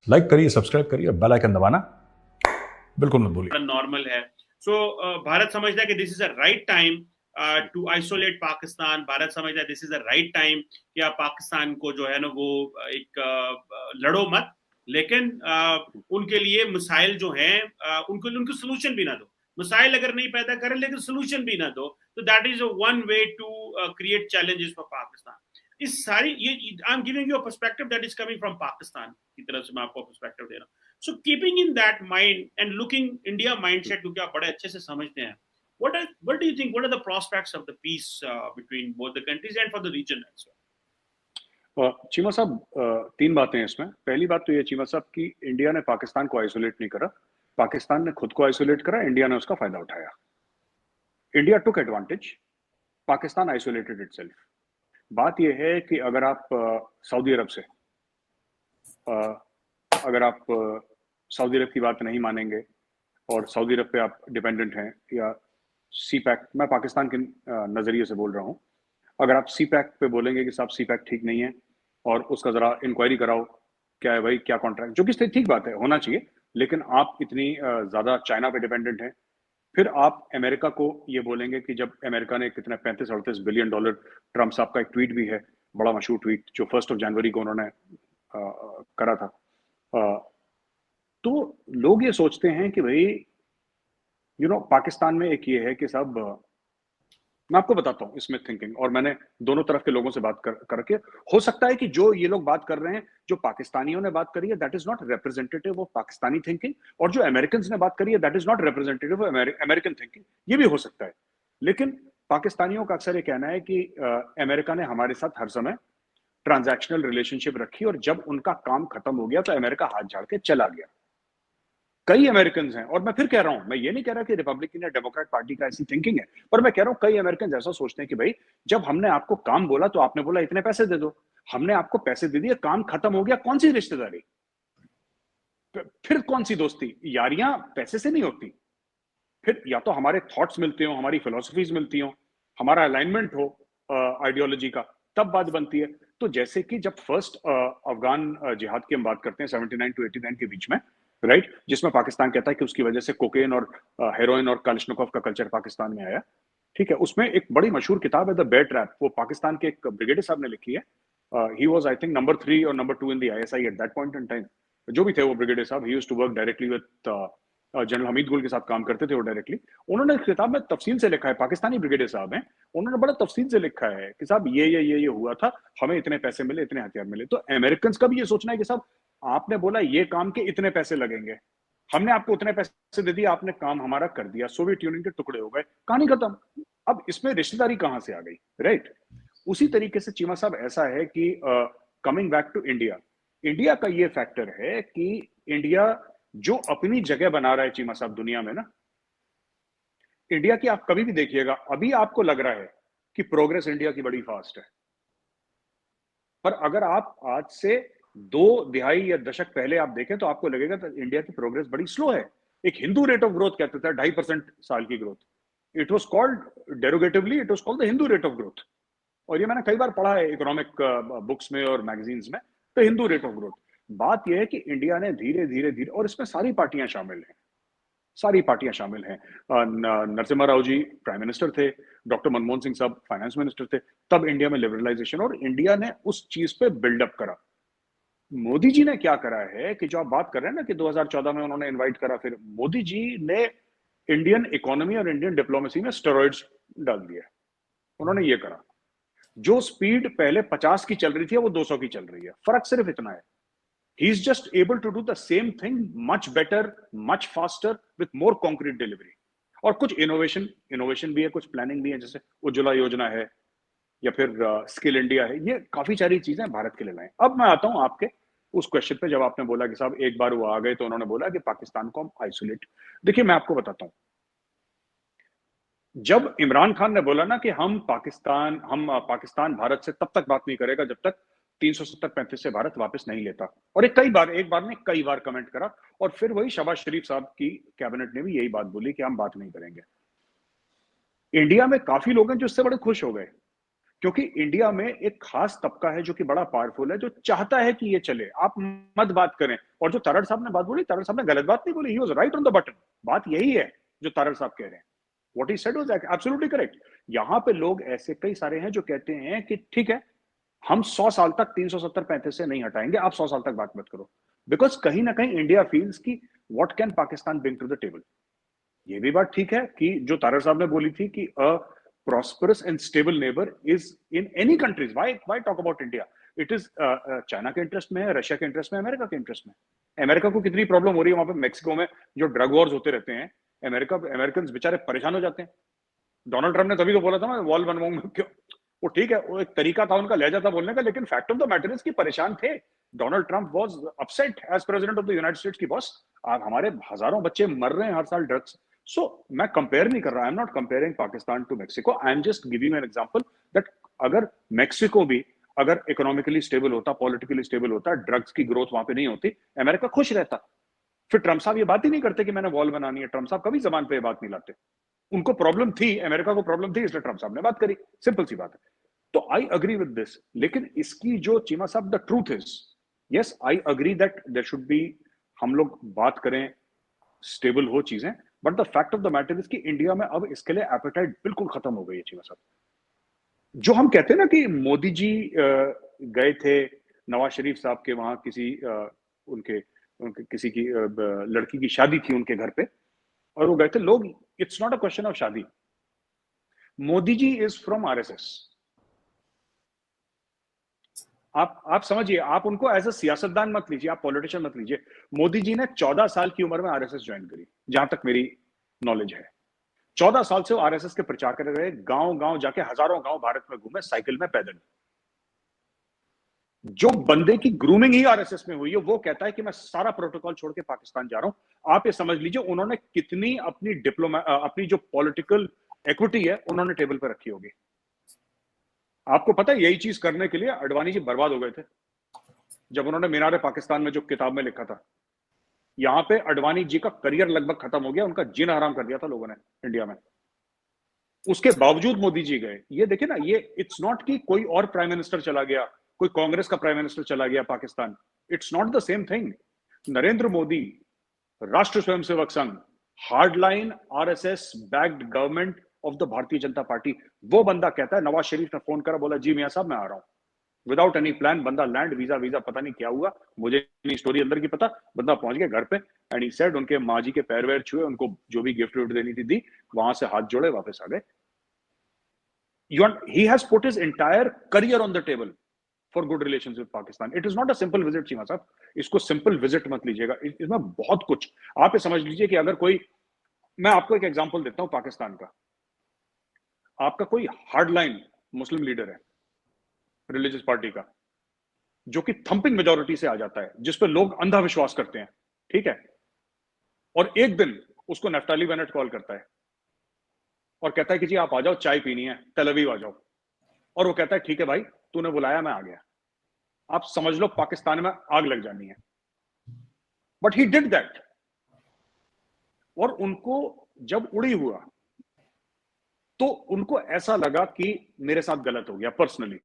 Like करिए, subscribe करिए, bell icon दबाना बिल्कुल मत भूलिए। नॉर्मल है। सो भारत समझता है कि this is a right time to isolate Pakistan. Bharat समझता है this is a right time कि आप पाकिस्तान को जो है ना वो एक लड़ो मत, लेकिन उनके लिए मिसाइल जो हैं उनको सोल्यूशन भी ना दो। मिसाइल अगर नहीं पैदा करें लेकिन सोल्यूशन भी ना दो, तो that is one way to create challenges for Pakistan. इस सारी ये I am giving you a perspective that is coming from Pakistan की तरफ से मैं आपको पर्सपेक्टिव दे रहा हूँ। So keeping in that mind and looking India mindset, क्योंकि आप बड़े अच्छे से समझते हैं, what do you think? What are the prospects of the peace between both the countries and for the region as well? Cheema साहब, तीन बातें हैं इसमें। पहली बात तो ये चीमा साहब कि इंडिया ने पाकिस्तान को आइसोलेट नहीं करा, पाकिस्तान ने खुद को आइसोलेट करा, इंडिया ने उसका फायदा उठाया। इंडिया टुक एडवांटेज, पाकिस्तान आइसोलेटेड इटसेल्फ। बात यह है कि अगर आप सऊदी अरब से अगर आप सऊदी अरब की बात नहीं मानेंगे और सऊदी अरब पे आप डिपेंडेंट हैं, या सी पैक, मैं पाकिस्तान के नज़रिए से बोल रहा हूँ, अगर आप सी पैक पे बोलेंगे कि साहब सी पैक ठीक नहीं है और उसका ज़रा इंक्वायरी कराओ, क्या है भाई, क्या कॉन्ट्रैक्ट, जो कि ठीक बात है, होना चाहिए, लेकिन आप इतनी ज़्यादा चाइना पे डिपेंडेंट हैं। फिर आप अमेरिका को ये बोलेंगे कि जब अमेरिका ने कितना 35-38 बिलियन डॉलर, ट्रम्प साहब का एक ट्वीट भी है, बड़ा मशहूर ट्वीट, जो 1 जनवरी को उन्होंने करा था, तो लोग ये सोचते हैं कि भाई पाकिस्तान में एक ये है कि साहब, मैं आपको बताता हूँ इसमें थिंकिंग, और मैंने दोनों तरफ के लोगों से बात करके, हो सकता है कि जो ये लोग बात कर रहे हैं, जो पाकिस्तानियों ने बात करी है, that is not representative of Pakistani thinking, और जो अमेरिकन ने बात करी है, that is not representative of American thinking. ये भी हो सकता है, लेकिन पाकिस्तानियों का अक्सर ये कहना है कि अमेरिका ने हमारे साथ हर समय ट्रांजैक्शनल रिलेशनशिप रखी, और जब उनका काम खत्म हो गया तो अमेरिका हाथ झाड़ के चला गया। कई अमेरिकन हैं, और मैं फिर कह रहा हूं, मैं ये नहीं कह रहा कि रिपब्लिकन या डेमोक्रेट पार्टी का ऐसी थिंकिंग है, पर मैं कह रहा हूं कई अमेरिकन ऐसा सोचते हैं कि भाई जब हमने आपको काम बोला तो आपने बोला इतने पैसे दे दो, हमने आपको पैसे दे दिए, काम खत्म हो गया, कौन सी रिश्तेदारी, फिर कौन सी दोस्ती? यारियां पैसे से नहीं होती। फिर या तो हमारे थॉट्स मिलते हो, हमारी फिलोसफीज मिलती हो, हमारा अलाइनमेंट हो आइडियोलॉजी का, तब बात बनती है। तो जैसे कि जब फर्स्ट अफगान जिहाद की हम बात करते हैं 79 to 89 के बीच में, राइट, जिसमें पाकिस्तान कहता है कि उसकी वजह से कोकेन और हेरोइन और कालिशनिकोव का कल्चर पाकिस्तान में आया, ठीक है, उसमें एक बड़ी मशहूर किताब है द बेयर ट्रैप, वो पाकिस्तान के एक ब्रिगेडियर साहब ने लिखी है। He was I think number 3 और number 2 in the ISI at that point in time. जो भी थे वो ब्रिगेडियर साहब, he used to work directly with general Hamid Gul के साथ काम करते थे वो डायरेक्टली। उन्होंने इस किताब में तफसील से लिखा है, पाकिस्तानी ब्रिगेडियर साहब हैं, उन्होंने बड़ा तफसील से लिखा है कि साहब ये हुआ था, हमें इतने पैसे मिले, इतने हथियार मिले। तो अमेरिकन का भी ये सोचना है कि साहब आपने बोला ये काम के इतने पैसे लगेंगे, हमने आपको उतने पैसे दे दिए, आपने काम हमारा कर दिया, सोवियत यूनियन के टुकड़े हो गए, कहानी खत्म। अब इसमें रिश्तेदारी कहां से आ गई, राइट? उसी तरीके से चीमा साहब ऐसा है कि coming back to India, India का ये फैक्टर है कि इंडिया जो अपनी जगह बना रहा है चीमा साहब दुनिया में ना, इंडिया की आप कभी भी देखिएगा, अभी आपको लग रहा है कि प्रोग्रेस इंडिया की बड़ी फास्ट है, पर अगर आप आज से 2 दिहाई या दशक पहले आप देखें तो आपको लगेगा तो इंडिया की प्रोग्रेस बड़ी स्लो है। एक हिंदू रेट ऑफ ग्रोथ कहते थे 2.5% साल की growth, it was called derogatively, it was called the Hindu rate of growth, और ये मैंने कई बार पढ़ा है इकोनॉमिक बुक्स में और मैगजीन्स में, तो हिंदू रेट ऑफ ग्रोथ। बात यह है कि इंडिया ने धीरे धीरे धीरे, और इसमें सारी पार्टियां शामिल हैं, सारी पार्टियां शामिल हैं, नरसिम्हा राव जी प्राइम मिनिस्टर थे, डॉक्टर मनमोहन सिंह साहब फाइनेंस मिनिस्टर थे, तब इंडिया में लिबरलाइजेशन, और इंडिया ने उस चीज पे बिल्डअप करा। मोदी जी ने क्या करा है कि जो आप बात कर रहे हैं ना कि 2014 में उन्होंने इनवाइट करा, फिर मोदी जी ने इंडियन इकोनॉमी और इंडियन डिप्लोमेसी में स्टेरॉइड्स डाल दिया। उन्होंने ये करा, जो स्पीड पहले 50 की चल रही थी वो 200 की चल रही है, फर्क सिर्फ इतना है। He is just able to do the same thing much better, much faster with more concrete delivery. और कुछ इनोवेशन भी है, कुछ प्लानिंग भी है, जैसे उज्ज्वला योजना है या फिर स्किल इंडिया है, ये काफी सारी चीजें भारत के लिए लाए। अब मैं आता हूं आपके उस क्वेश्चन पे, जब आपने बोला कि साहब एक बार वो आ गए तो उन्होंने बोला कि पाकिस्तान को हम आइसोलेट। देखिए मैं आपको बताता हूं, जब इमरान खान ने बोला ना कि हम पाकिस्तान भारत से तब तक बात नहीं करेगा जब तक 370-35 से भारत वापस नहीं लेता, और एक बार ने कई बार कमेंट करा, और फिर वही शहबाज शरीफ साहब की कैबिनेट ने भी यही बात बोली कि हम बात नहीं करेंगे। इंडिया में काफी लोग हैं जो इससे बड़े खुश हो गए, क्योंकि इंडिया में एक खास तबका है जो कि बड़ा पावरफुल है, जो चाहता है कि ये चले। आप मत बात करें। और जो तारड़ साहब ने बात बोली, तारड़ साहब ने गलत बात नहीं बोली, he was right on the button. बात यही है जो तारड़ साहब कह रहे हैं। What he said was absolutely correct. यहां पे लोग ऐसे कई सारे हैं जो कहते हैं कि ठीक है, हम 100 साल तक 370-35 से नहीं हटाएंगे, आप 100 साल तक बात मत करो। बिकॉज कहीं ना कहीं इंडिया फील्स की what can Pakistan bring to the table. ये भी बात ठीक है कि जो तारड़ साहब ने बोली थी कि अ prosperous and stable neighbor is in any countries. Why talk about India? It is China के इंटरेस्ट में है, रशिया के इंटरेस्ट में, अमेरिका के इंटरेस्ट में। अमेरिका को कितनी प्रॉब्लम हो रही है वहां पे मेक्सिको में, जो ड्रग वॉर्स होते रहते हैं। अमेरिकन बेचारे परेशान हो जाते हैं। डोनाल्ड ट्रम्प ने तभी तो बोला था मैं वॉल बनवाऊंगा, क्यों? वो ठीक है, वो एक तरीका था उनका, लहजा था बोलने का, लेकिन fact of the matter is कि परेशान थे। Donald Trump was upset as president of the United States की बॉस। आप हमारे हजारों बच्चे मर रहे हैं हर साल ड्रग्स। सो मैं कंपेयर नहीं कर रहा, I am not comparing Pakistan to Mexico, I am just giving an example that अगर मेक्सिको भी अगर इकोनॉमिकली स्टेबल होता, पॉलिटिकली स्टेबल होता, ड्रग्स की ग्रोथ वहां पे नहीं होती, अमेरिका खुश रहता। फिर ट्रम्प साहब ये बात ही नहीं करते कि मैंने वॉल बनानी है। ट्रम्प साहब कभी जबान पे बात नहीं लाते। उनको प्रॉब्लम थी, अमेरिका को प्रॉब्लम थी, इसलिए ट्रम्प साहब ने बात करी। सिंपल सी बात है। तो आई अग्री विद दिस। लेकिन इसकी जो चीमा साहब, the truth is, yes I agree that there should be, हम लोग बात करें स्टेबल हो चीजें, but the fact of the matter is कि इंडिया में अब इसके लिए एपेटाइट बिल्कुल खत्म हो गई है चीमा साहब। जो हम कहते हैं ना कि मोदी जी गए थे नवाज शरीफ साहब के वहां किसी उनके किसी की लड़की की शादी थी उनके घर पे, और वो गए थे लोग, it's not a question of शादी। Modi ji is from RSS. आप समझिए, आप उनको एज अ सियासतदान मत लीजिए, आप पॉलिटिशियन मत लीजिए। मोदी जी ने 14 साल की उम्र में आरएसएस ज्वाइन करी, जहां तक मेरी नॉलेज है। 14 साल से वो आरएसएस के प्रचार कर रहे, गांव गांव जाके हजारों गांव भारत में घूमे, साइकिल में, पैदल। जो बंदे की ग्रूमिंग ही आरएसएस में हुई है, वो कहता है कि मैं सारा प्रोटोकॉल छोड़ के पाकिस्तान जा रहा हूं। आप ये समझ लीजिए उन्होंने कितनी अपनी जो पॉलिटिकल इक्विटी है उन्होंने टेबल पर रखी होगी। आपको पता है, यही चीज करने के लिए अडवाणी जी बर्बाद हो गए थे। जब उन्होंने मीनार पाकिस्तान में जो किताब में लिखा था, यहां पे अडवाणी जी का करियर लगभग खत्म हो गया, उनका जीना हराम कर दिया था लोगों ने इंडिया में। उसके बावजूद मोदी जी गए। ये देखिए ना, ये इट्स नॉट कि कोई और प्राइम मिनिस्टर चला गया, कोई कांग्रेस का प्राइम मिनिस्टर चला गया Pakistan. It's not the same thing. Narendra Modi, राष्ट्र Swayamsevak Sangh, hardline RSS backed government of the Bharatiya Janata party, वो बंदा कहता है, नवाज शरीफ ने फोन करा, बोला जी मियां साहब मैं आ रहा हूं, विदाउट एनी प्लान। बंदा लैंड, वीजा पता नहीं क्या हुआ, मुझे नहीं स्टोरी अंदर की पता। बंदा पहुंच गया घर पे एंड ही सेड, उनके माँ जी के पैर वैर छुए, उनको जो भी गिफ्ट विफ्ट देनी थी दी, वहां से हाथ जोड़े, वापस आ गए। He has put his entire career on the table for good relations with Pakistan. It is not a simple visit, Cheema साहब। इसको सिंपल विजिट मत लीजिएगा, इसमें बहुत कुछ। आप ये समझ लीजिए कि अगर कोई, मैं आपको एक एग्जांपल देता हूं पाकिस्तान का। आपका कोई हार्डलाइन मुस्लिम लीडर है रिलीजियस पार्टी का, जो कि थंपिंग मेजोरिटी से आ जाता है, जिस पर लोग अंधा विश्वास करते हैं, ठीक है, और एक दिन उसको नफ्ताली बेनेट कॉल करता है और कहता है कि जी आप आ जाओ, चाय पीनी है, तेल अवीव आ जाओ। और वो कहता है ठीक है भाई, तूने बुलाया, मैं आ गया। आप समझ लो पाकिस्तान में आग लग जानी है। But he did that. और उनको जब उड़ी हुआ तो उनको ऐसा लगा कि मेरे साथ गलत हो गया पर्सनली।